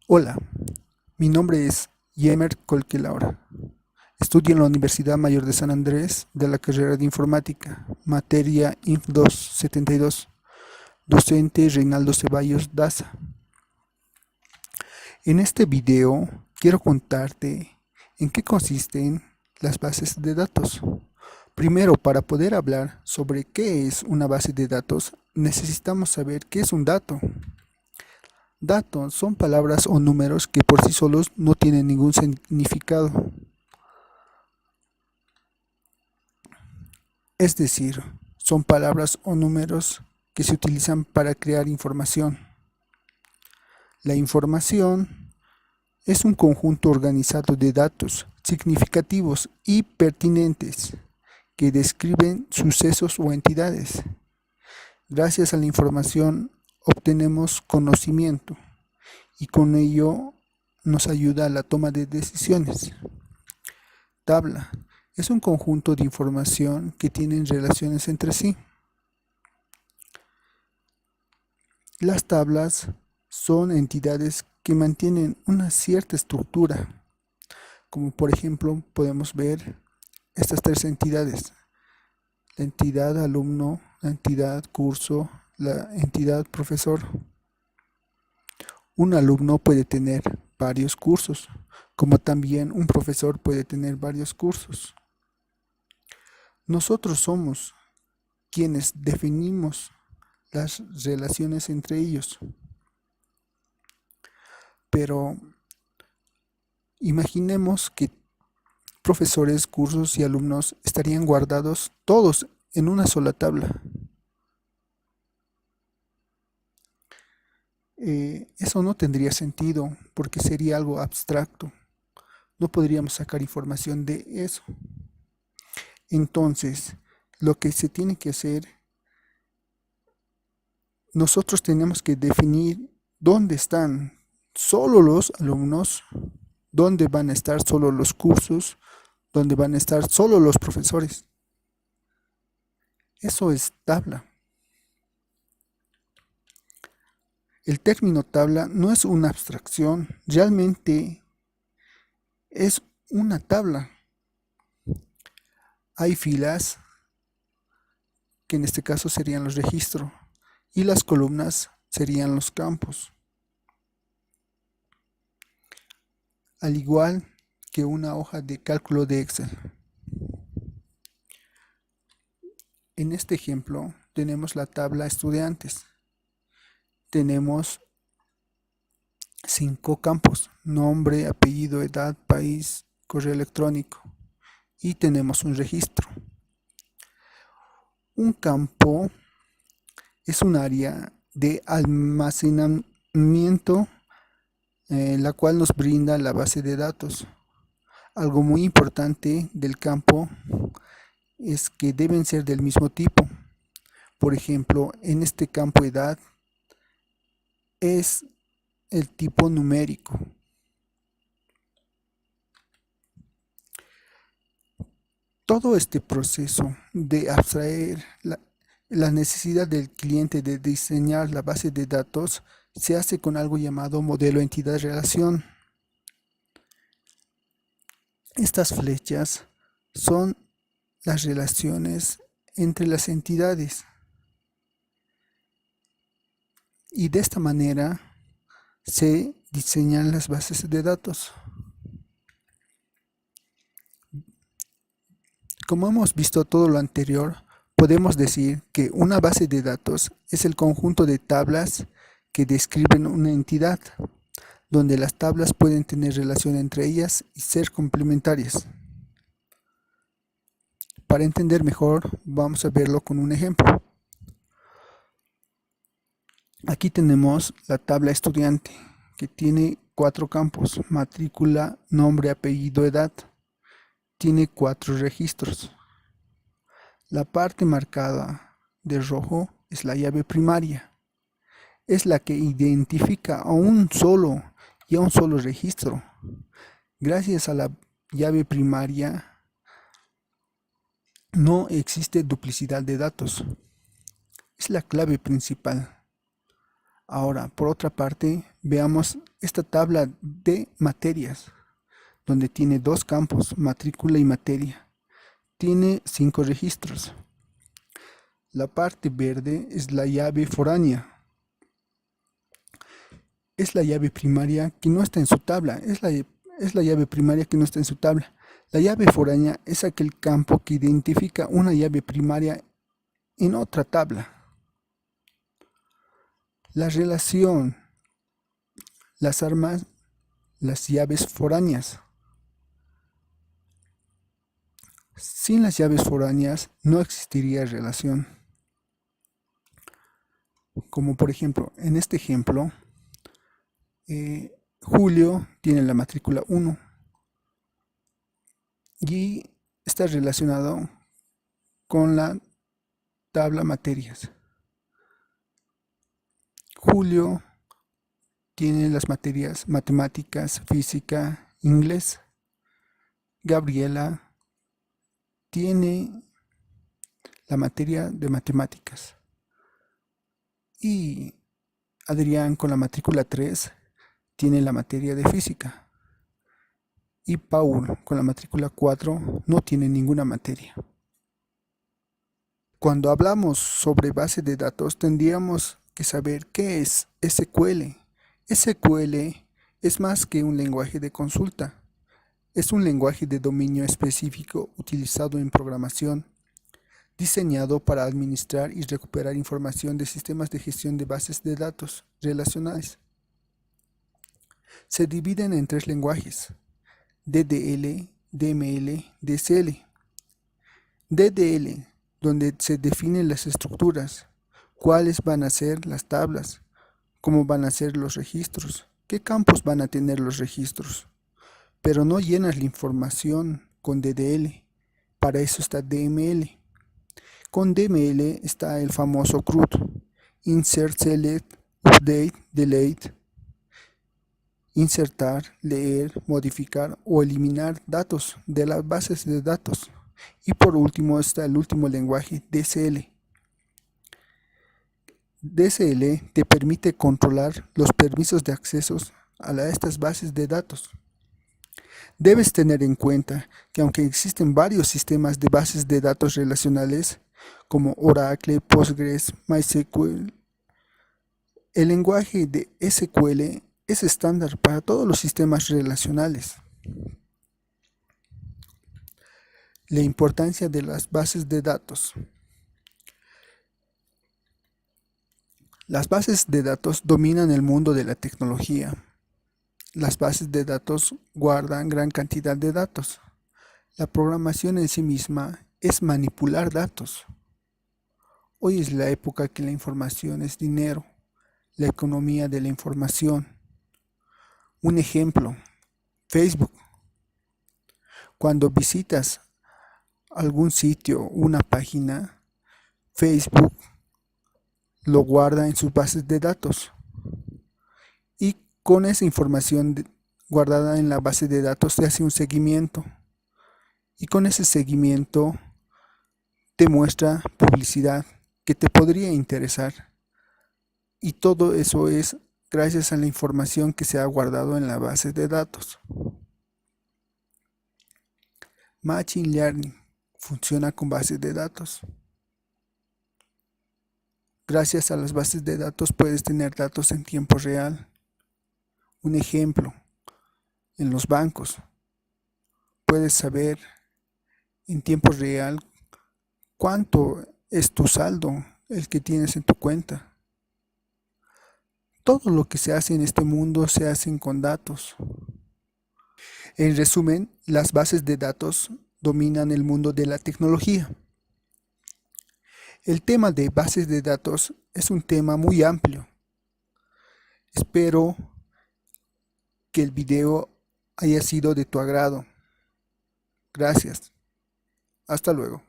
Hola, mi nombre es Yemer Colquelaura. Estudio en la Universidad Mayor de San Andrés de la carrera de Informática, materia Inf 272, docente Reinaldo Ceballos Daza. En este video quiero contarte en qué consisten las bases de datos. Primero, para poder hablar sobre qué es una base de datos, necesitamos saber qué es un dato. Datos son palabras o números que por sí solos no tienen ningún significado. Es decir, son palabras o números que se utilizan para crear información. La información es un conjunto organizado de datos significativos y pertinentes que describen sucesos o entidades. Gracias a la información obtenemos conocimiento y con ello nos ayuda a la toma de decisiones. Tabla es un conjunto de información que tienen relaciones entre sí. Las tablas son entidades que mantienen una cierta estructura, como por ejemplo podemos ver estas tres entidades: la entidad alumno, la entidad curso, la entidad profesor. Un alumno puede tener varios cursos, como también un profesor puede tener varios cursos. Nosotros somos quienes definimos las relaciones entre ellos, pero imaginemos que profesores, cursos y alumnos estarían guardados todos en una sola tabla. Eso no tendría sentido porque sería algo abstracto. No podríamos sacar información de eso. Entonces, lo que se tiene que hacer, nosotros tenemos que definir dónde están solo los alumnos, dónde van a estar solo los cursos, dónde van a estar solo los profesores. Eso es tabla. El término tabla no es una abstracción, realmente es una tabla. Hay filas, que en este caso serían los registros, y las columnas serían los campos. Al igual que una hoja de cálculo de Excel. En este ejemplo tenemos la tabla estudiantes. Tenemos 5 campos: nombre, apellido, edad, país, correo electrónico, y tenemos un registro. Un campo es un área de almacenamiento, la cual nos brinda la base de datos. Algo muy importante del campo es que deben ser del mismo tipo. Por ejemplo, en este campo edad es el tipo numérico. Todo este proceso de abstraer la necesidad del cliente de diseñar la base de datos se hace con algo llamado modelo entidad-relación. Estas flechas son las relaciones entre las entidades y de esta manera se diseñan las bases de datos. Como hemos visto todo lo anterior, podemos decir que una base de datos es el conjunto de tablas que describen una entidad, donde las tablas pueden tener relación entre ellas y ser complementarias. Para entender mejor, vamos a verlo con un ejemplo. Aquí tenemos la tabla estudiante, que tiene 4 campos: matrícula, nombre, apellido, edad. Tiene 4 registros. La parte marcada de rojo es la llave primaria. Es la que identifica a un solo registro. Gracias a la llave primaria no existe duplicidad de datos. Es la clave principal. Ahora, por otra parte, veamos esta tabla de materias, donde tiene dos campos, matrícula y materia. Tiene 5 registros. La parte verde es la llave foránea. Es la llave primaria que no está en su tabla. Es la llave primaria que no está en su tabla. La llave foránea es aquel campo que identifica una llave primaria en otra tabla. La relación, las armas, las llaves foráneas. Sin las llaves foráneas no existiría relación. Como por ejemplo, en este ejemplo, Julio tiene la matrícula 1 y está relacionado con la tabla materias. Julio tiene las materias matemáticas, física, inglés. Gabriela tiene la materia de matemáticas. Y Adrián con la matrícula 3 tiene la materia de física. Y Paul con la matrícula 4 no tiene ninguna materia. Cuando hablamos sobre base de datos tendríamos que saber qué es SQL. SQL es más que un lenguaje de consulta. Es un lenguaje de dominio específico utilizado en programación, diseñado para administrar y recuperar información de sistemas de gestión de bases de datos relacionales. Se dividen en 3 lenguajes: DDL, DML, DSL. DDL, donde se definen las estructuras, cuáles van a ser las tablas, cómo van a ser los registros, qué campos van a tener los registros. Pero no llenas la información con DDL, para eso está DML. Con DML está el famoso CRUD, Insert, Select, Update, Delete, insertar, leer, modificar o eliminar datos de las bases de datos. Y por último está el último lenguaje, DSL. DSL te permite controlar los permisos de acceso a estas bases de datos. Debes tener en cuenta que aunque existen varios sistemas de bases de datos relacionales, como Oracle, Postgres, MySQL, el lenguaje de SQL es estándar para todos los sistemas relacionales. La importancia de las bases de datos. Las bases de datos dominan el mundo de la tecnología. Las bases de datos guardan gran cantidad de datos. La programación en sí misma es manipular datos. Hoy es la época que la información es dinero, la economía de la información. Un ejemplo, Facebook. Cuando visitas algún sitio, una página, Facebook lo guarda en sus bases de datos. Y con esa información guardada en la base de datos se hace un seguimiento. Y con ese seguimiento te muestra publicidad que te podría interesar. Y todo eso es gracias a la información que se ha guardado en la base de datos. Machine Learning funciona con bases de datos. Gracias a las bases de datos puedes tener datos en tiempo real. Un ejemplo, en los bancos puedes saber en tiempo real cuánto es tu saldo, el que tienes en tu cuenta. Todo lo que se hace en este mundo se hace con datos. En resumen, las bases de datos dominan el mundo de la tecnología. El tema de bases de datos es un tema muy amplio. Espero que el video haya sido de tu agrado. Gracias. Hasta luego.